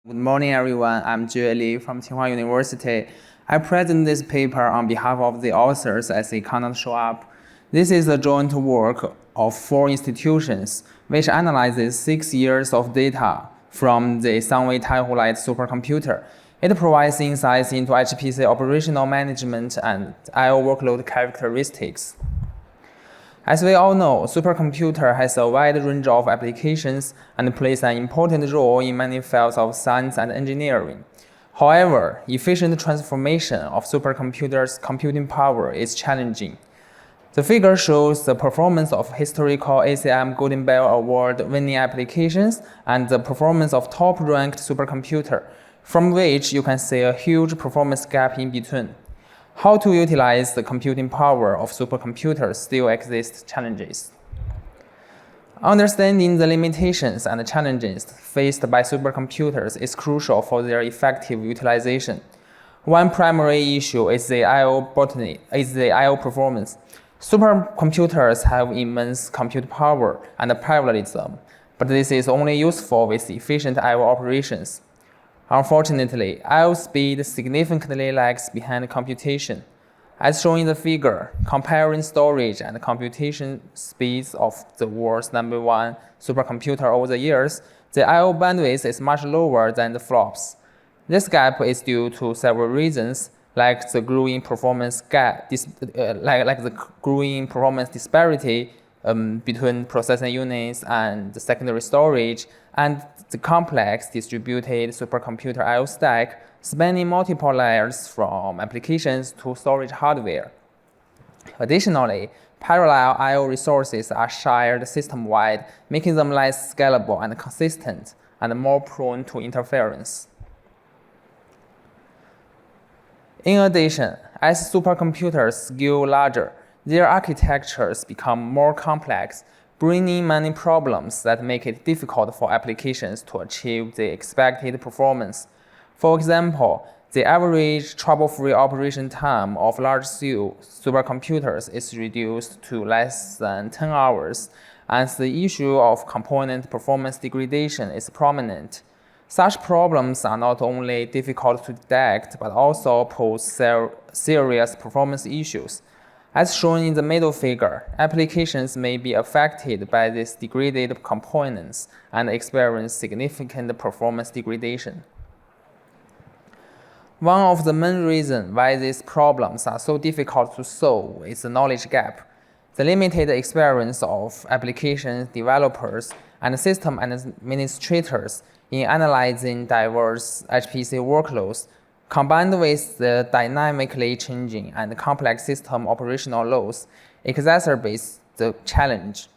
Good morning, everyone. I'm Jue Li from Tsinghua University. I present this paper on behalf of the authors as it cannot show up. This is a joint work of 4 institutions, which analyzes 6 years of data from the Sunway TaihuLight supercomputer. It provides insights into HPC operational management and I/O workload characteristics. As we all know, supercomputer has a wide range of applications and plays an important role in many fields of science and engineering. However, efficient transformation of supercomputers' computing power is challenging. The figure shows the performance of historical ACM Golden Bell Award winning applications and the performance of top-ranked supercomputer, from which you can see a huge performance gap in between. How to utilize the computing power of supercomputers still exist challenges. Understanding the limitations and challenges faced by supercomputers is crucial for their effective utilization. One primary issue is the I/O performance. Supercomputers have immense compute power and parallelism, but this is only useful with efficient I/O operations. Unfortunately, I/O speed significantly lags behind computation. As shown in the figure, comparing storage and computation speeds of the world's #1 supercomputer over the years, the I/O bandwidth is much lower than the flops. This gap is due to several reasons, like the growing performance disparity between processing units and the secondary storage, and the complex distributed supercomputer I/O stack spanning multiple layers from applications to storage hardware. Additionally, parallel I/O resources are shared system-wide, making them less scalable and consistent, and more prone to interference. In addition, as supercomputers scale larger, their architectures become more complex, bringing many problems that make it difficult for applications to achieve the expected performance. For example, the average trouble-free operation time of large-scale supercomputers is reduced to less than 10 hours, and the issue of component performance degradation is prominent. Such problems are not only difficult to detect, but also pose serious performance issues. As shown in the middle figure, applications may be affected by these degraded components and experience significant performance degradation. One of the main reasons why these problems are so difficult to solve is the knowledge gap. The limited experience of application developers and system administrators in analyzing diverse HPC workloads, combined with the dynamically changing and complex system operational loads, exacerbates the challenge.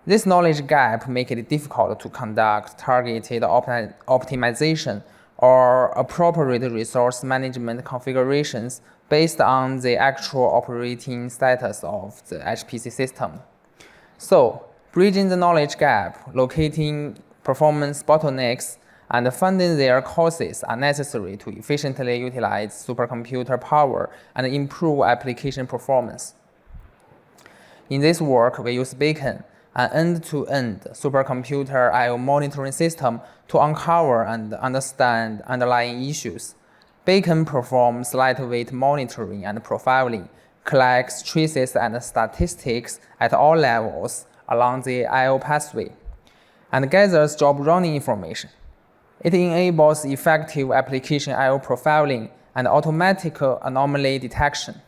This knowledge gap makes it difficult to conduct targeted optimization or appropriate resource management configurations based on the actual operating status of the HPC system. So, bridging the knowledge gap, locating performance bottlenecks, and funding their causes are necessary to efficiently utilize supercomputer power and improve application performance. In this work, we use Beacon, an end-to-end supercomputer I/O monitoring system, to uncover and understand underlying issues. Beacon performs lightweight monitoring and profiling, collects traces and statistics at all levels along the I/O pathway, and gathers job running information. It enables effective application I/O profiling and automatic anomaly detection.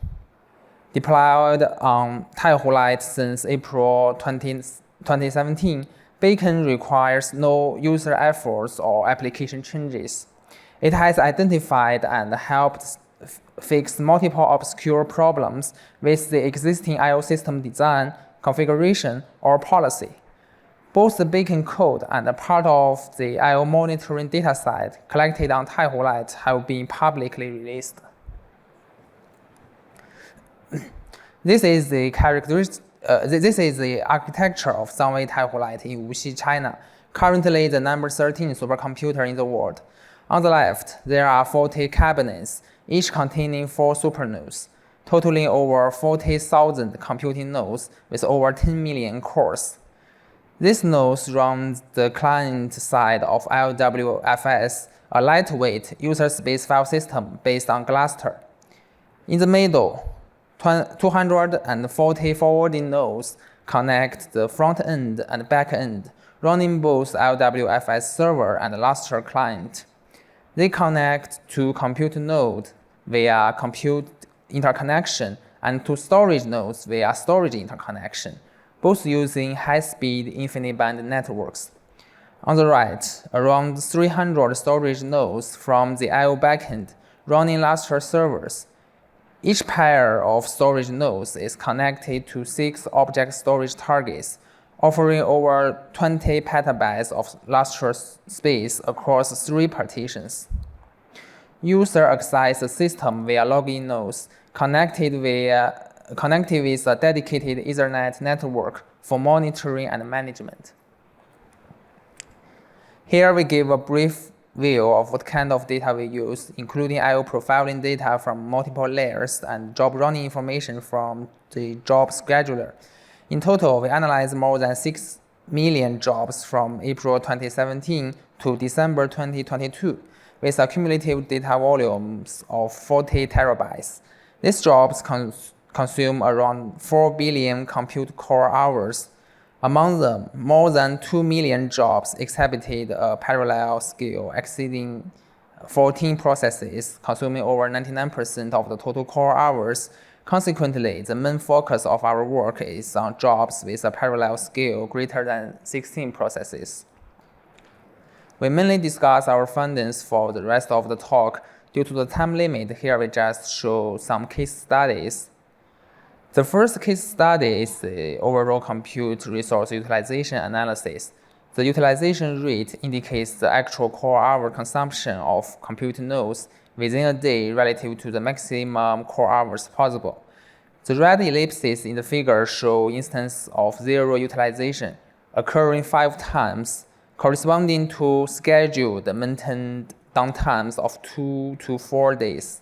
Deployed on TaihuLight since April 2017, Beacon requires no user efforts or application changes. It has identified and helped fix multiple obscure problems with the existing I/O system design, configuration, or policy. Both the Beacon code and a part of the I/O monitoring dataset collected on TaihuLight have been publicly released. This is the architecture of Sunway TaihuLight in Wuxi, China, currently the number 13 supercomputer in the world. On the left, there are 40 cabinets, each containing 4 supernodes, totaling over 40,000 computing nodes with over 10 million cores. These nodes run the client side of LWFS, a lightweight user space file system based on cluster. In the middle, 240 forwarding nodes connect the front end and back end, running both LWFS server and Lustre client. They connect to compute node via compute interconnection and to storage nodes via storage interconnection, both using high-speed InfiniBand networks. On the right, around 300 storage nodes from the I/O backend running Lustre servers. Each pair of storage nodes is connected to 6 object storage targets, offering over 20 petabytes of Lustre space across 3 partitions. User access the system via login nodes connected with a dedicated Ethernet network for monitoring and management. Here we give a brief view of what kind of data we use, including I/O profiling data from multiple layers and job running information from the job scheduler. In total, we analyzed more than 6 million jobs from April 2017 to December 2022, with a cumulative data volumes of 40 terabytes. These jobs consume around 4 billion compute core hours. Among them, more than 2 million jobs exhibited a parallel scale exceeding 14 processes, consuming over 99% of the total core hours. Consequently, the main focus of our work is on jobs with a parallel scale greater than 16 processes. We mainly discuss our findings for the rest of the talk. Due to the time limit, here we just show some case studies. The first case study is the overall compute resource utilization analysis. The utilization rate indicates the actual core hour consumption of compute nodes within a day relative to the maximum core hours possible. The red ellipses in the figure show instances of zero utilization occurring 5 times, corresponding to scheduled maintained downtimes of 2 to 4 days.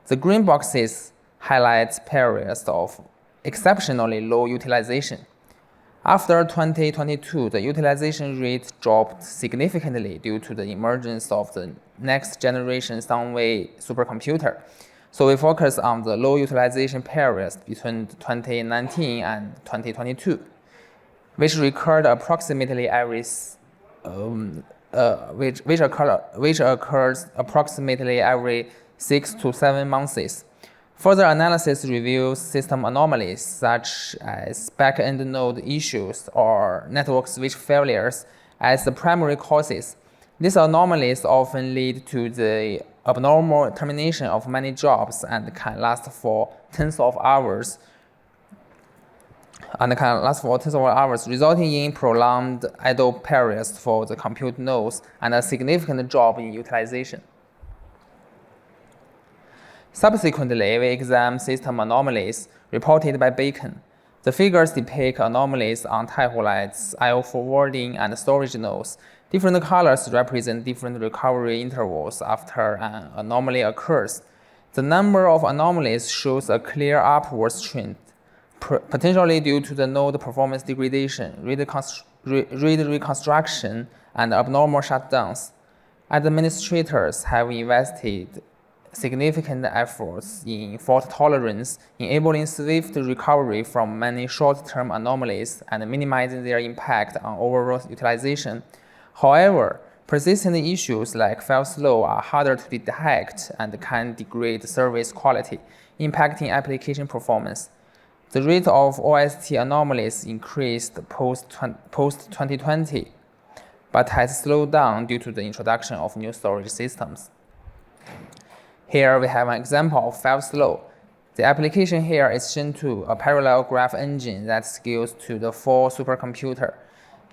The green boxes highlight periods of exceptionally low utilization. After 2022, the utilization rate dropped significantly due to the emergence of the next generation Sunway supercomputer. So we focus on the low utilization periods between 2019 and 2022, which occurred approximately which occurs approximately every 6 to 7 months. Further analysis reveals system anomalies such as back-end node issues or network switch failures as the primary causes. These anomalies often lead to the abnormal termination of many jobs and can last for tens of hours, resulting in prolonged idle periods for the compute nodes and a significant drop in utilization. Subsequently, we examine system anomalies reported by Bacon. The figures depict anomalies on TaihuLight's I/O forwarding and storage nodes. Different colors represent different recovery intervals after an anomaly occurs. The number of anomalies shows a clear upward trend, potentially due to the node performance degradation, read reconstruction, and abnormal shutdowns. Administrators have invested significant efforts in fault tolerance, enabling swift recovery from many short-term anomalies and minimizing their impact on overall utilization. However, persistent issues like file slow are harder to detect and can degrade service quality, impacting application performance. The rate of OST anomalies increased post-2020, but has slowed down due to the introduction of new storage systems. Here we have an example of file slow. The application here is Shandong, a parallel graph engine that scales to the full supercomputer.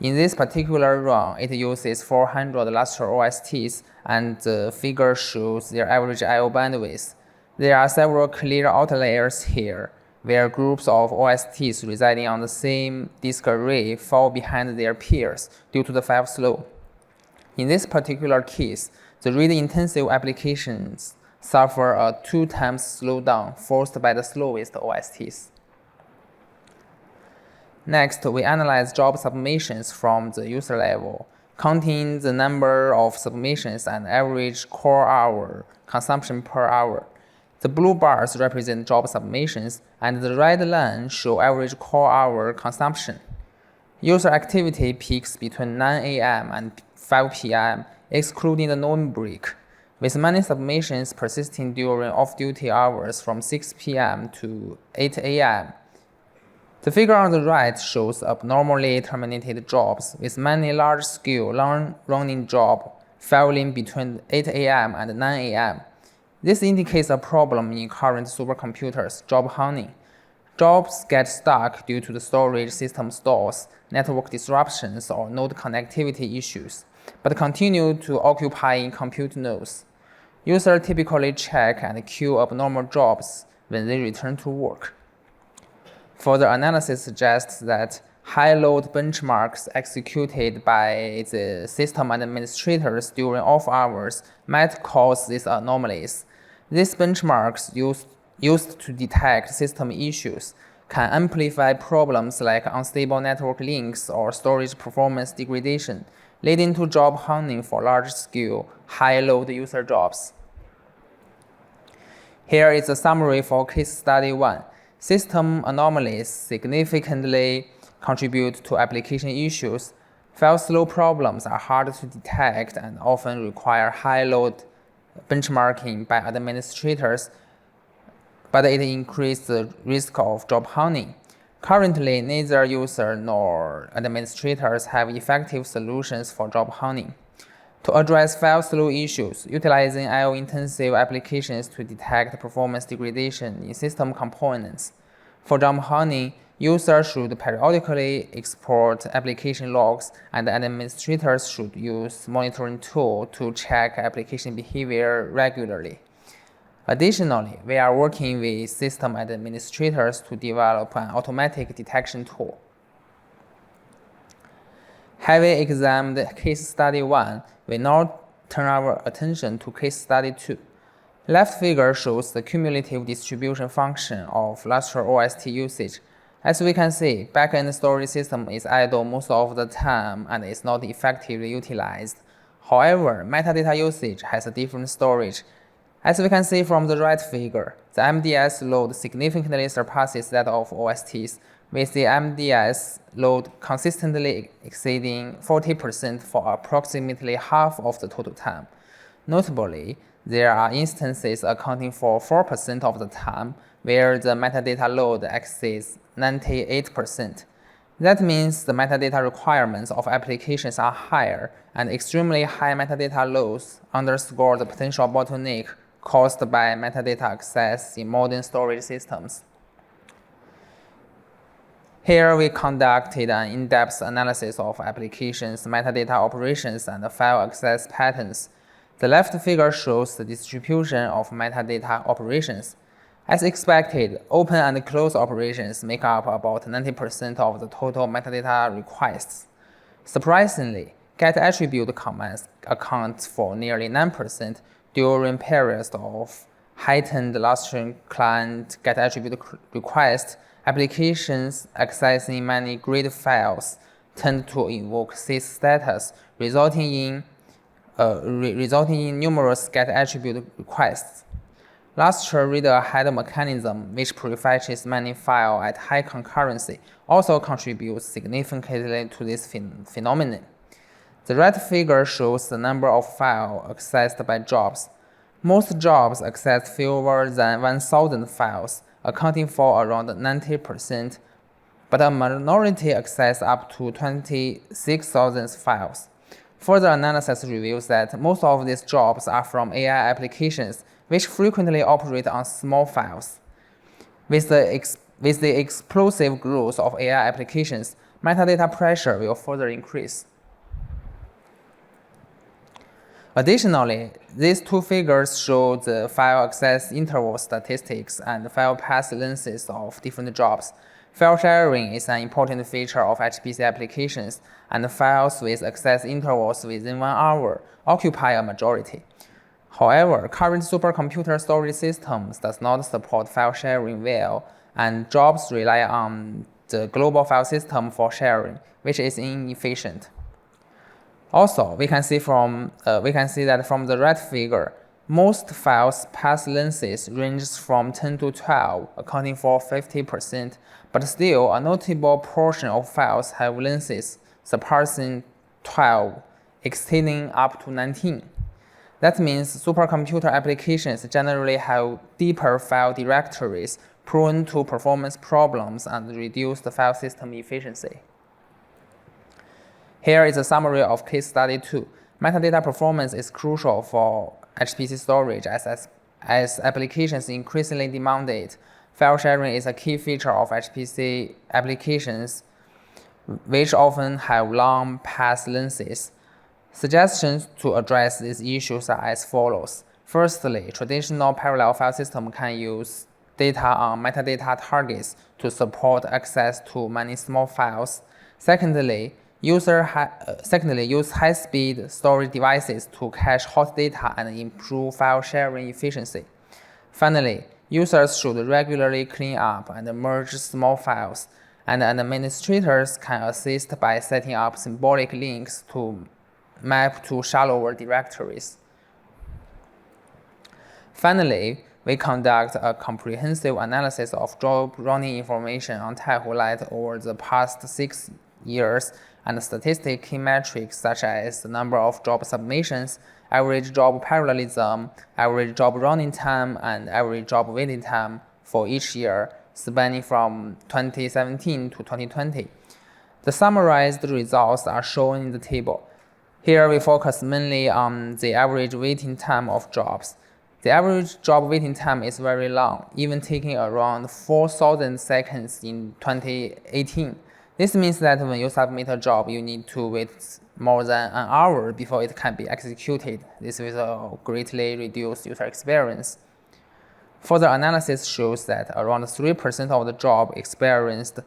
In this particular run, it uses 400 Lustre OSTs, and the figure shows their average I/O bandwidth. There are several clear outliers here, where groups of OSTs residing on the same disk array fall behind their peers due to the file slow. In this particular case, the read-intensive applications suffer a 2 times slowdown forced by the slowest OSTs. Next, we analyze job submissions from the user level. counting the number of submissions and average core hour consumption per hour. The blue bars represent job submissions, and the red line show average core hour consumption. User activity peaks between 9 a.m. and 5 p.m., excluding the noon break, with many submissions persisting during off-duty hours from 6 p.m. to 8 a.m. The figure on the right shows abnormally terminated jobs, with many large-scale, long-running jobs failing between 8 a.m. and 9 a.m. This indicates a problem in current supercomputers, job hunting. Jobs get stuck due to the storage system stalls, network disruptions, or node connectivity issues, but continue to occupy compute nodes. Users typically check and queue abnormal jobs when they return to work. Further analysis suggests that high-load benchmarks executed by the system administrators during off hours might cause these anomalies. These benchmarks used to detect system issues can amplify problems like unstable network links or storage performance degradation, leading to job hunting for large-scale, high-load user jobs. Here is a summary for case study 1. System anomalies significantly contribute to application issues. File slow problems are hard to detect and often require high-load benchmarking by administrators, but it increases the risk of job hunting. Currently, neither user nor administrators have effective solutions for job hunting. To address file slow issues, utilizing I/O-intensive applications to detect performance degradation in system components. For job hunting, users should periodically export application logs, and administrators should use monitoring tools to check application behavior regularly. Additionally, we are working with system administrators to develop an automatic detection tool. Having examined case study 1, we now turn our attention to case study 2. Left figure shows the cumulative distribution function of Lustre OST usage. As we can see, backend storage system is idle most of the time and is not effectively utilized. However, metadata usage has a different storage. As we can see from the right figure, the MDS load significantly surpasses that of OSTs, with the MDS load consistently exceeding 40% for approximately half of the total time. Notably, there are instances accounting for 4% of the time where the metadata load exceeds 98%. That means the metadata requirements of applications are higher, and extremely high metadata loads underscore the potential bottleneck caused by metadata access in modern storage systems. Here we conducted an in-depth analysis of applications, metadata operations, and file access patterns. The left figure shows the distribution of metadata operations. As expected, open and close operations make up about 90% of the total metadata requests. Surprisingly, getAttribute commands account for nearly 9% during periods of heightened Lustre client getAttribute requests. Applications accessing many grid files tend to invoke sys status, resulting in numerous getAttribute requests. Lustre read-ahead mechanism, which prefetches many files at high concurrency, also contributes significantly to this phenomenon. The right figure shows the number of files accessed by jobs. Most jobs access fewer than 1,000 files, accounting for around 90%, but a minority access up to 26,000 files. Further analysis reveals that most of these jobs are from AI applications, which frequently operate on small files. With the explosive growth of AI applications, metadata pressure will further increase. Additionally, these two figures show the file access interval statistics and file path lengths of different jobs. File sharing is an important feature of HPC applications, and files with access intervals within 1 hour occupy a majority. However, current supercomputer storage systems does not support file sharing well, and jobs rely on the global file system for sharing, which is inefficient. Also, we can see that from the right figure, most files pass lengths ranges from 10 to 12, accounting for 50%, but still a notable portion of files have lengths surpassing 12, extending up to 19. That means supercomputer applications generally have deeper file directories, prone to performance problems and reduced file system efficiency. Here is a summary of case study 2. Metadata performance is crucial for HPC storage as applications increasingly demand it. File sharing is a key feature of HPC applications, which often have long path lengths. Suggestions to address these issues are as follows. Firstly, traditional parallel file system can use data on metadata targets to support access to many small files. Secondly, use high-speed storage devices to cache hot data and improve file sharing efficiency. Finally, users should regularly clean up and merge small files, and administrators can assist by setting up symbolic links to map to shallower directories. Finally, we conduct a comprehensive analysis of job running information on TaihuLight over the past 6 years and statistic key metrics such as the number of job submissions, average job parallelism, average job running time, and average job waiting time for each year, spanning from 2017 to 2020. The summarized results are shown in the table. Here we focus mainly on the average waiting time of jobs. The average job waiting time is very long, even taking around 4,000 seconds in 2018. This means that when you submit a job, you need to wait more than an hour before it can be executed. This will greatly reduce user experience. Further analysis shows that around 3% of the job experienced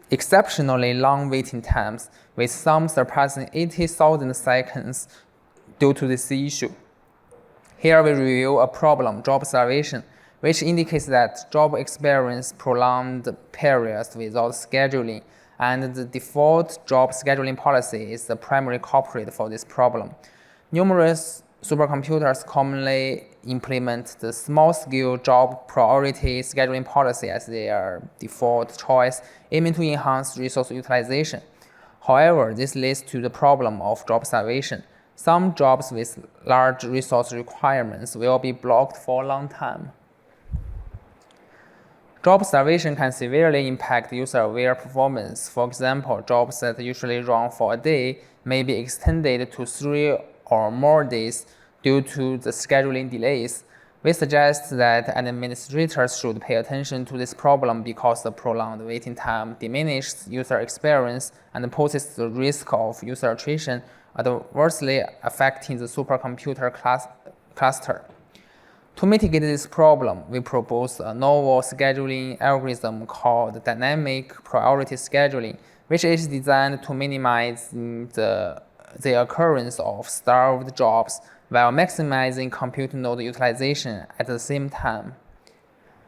exceptionally long waiting times, with some surpassing 80,000 seconds due to this issue. Here we review a problem, job starvation, which indicates that job experience prolonged periods without scheduling, and the default job scheduling policy is the primary culprit for this problem. Numerous supercomputers commonly implement the small-scale job priority scheduling policy as their default choice, aiming to enhance resource utilization. However, this leads to the problem of job starvation. Some jobs with large resource requirements will be blocked for a long time. Job starvation can severely impact user-aware performance. For example, jobs that usually run for a day may be extended to 3 or more days due to the scheduling delays. We suggest that administrators should pay attention to this problem because the prolonged waiting time diminishes user experience and poses the risk of user attrition, adversely affecting the supercomputer cluster. To mitigate this problem, we propose a novel scheduling algorithm called dynamic priority scheduling, which is designed to minimize the occurrence of starved jobs while maximizing compute node utilization at the same time.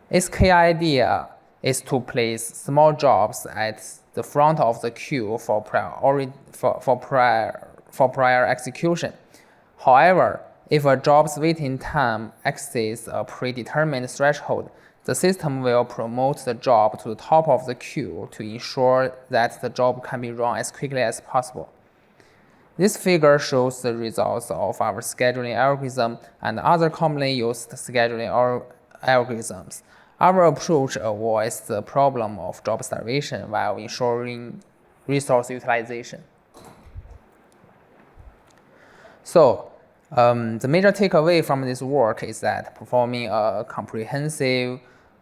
Its key idea is to place small jobs at the front of the queue for prior execution. However, if a job's waiting time exceeds a predetermined threshold, the system will promote the job to the top of the queue to ensure that the job can be run as quickly as possible. This figure shows the results of our scheduling algorithm and other commonly used scheduling algorithms. Our approach avoids the problem of job starvation while ensuring resource utilization. So, the major takeaway from this work is that performing a comprehensive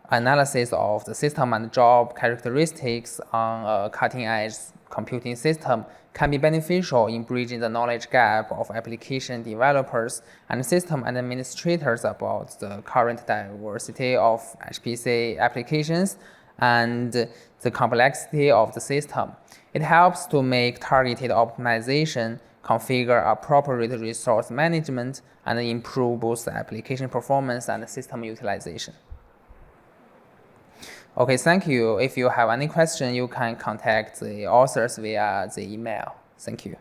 analysis of the system and job characteristics on a cutting-edge computing system can be beneficial in bridging the knowledge gap of application developers and system administrators about the current diversity of HPC applications and the complexity of the system. It helps to make targeted optimization, configure appropriate resource management, and improve both the application performance and system utilization. Okay, thank you. If you have any question, you can contact the authors via the email. Thank you.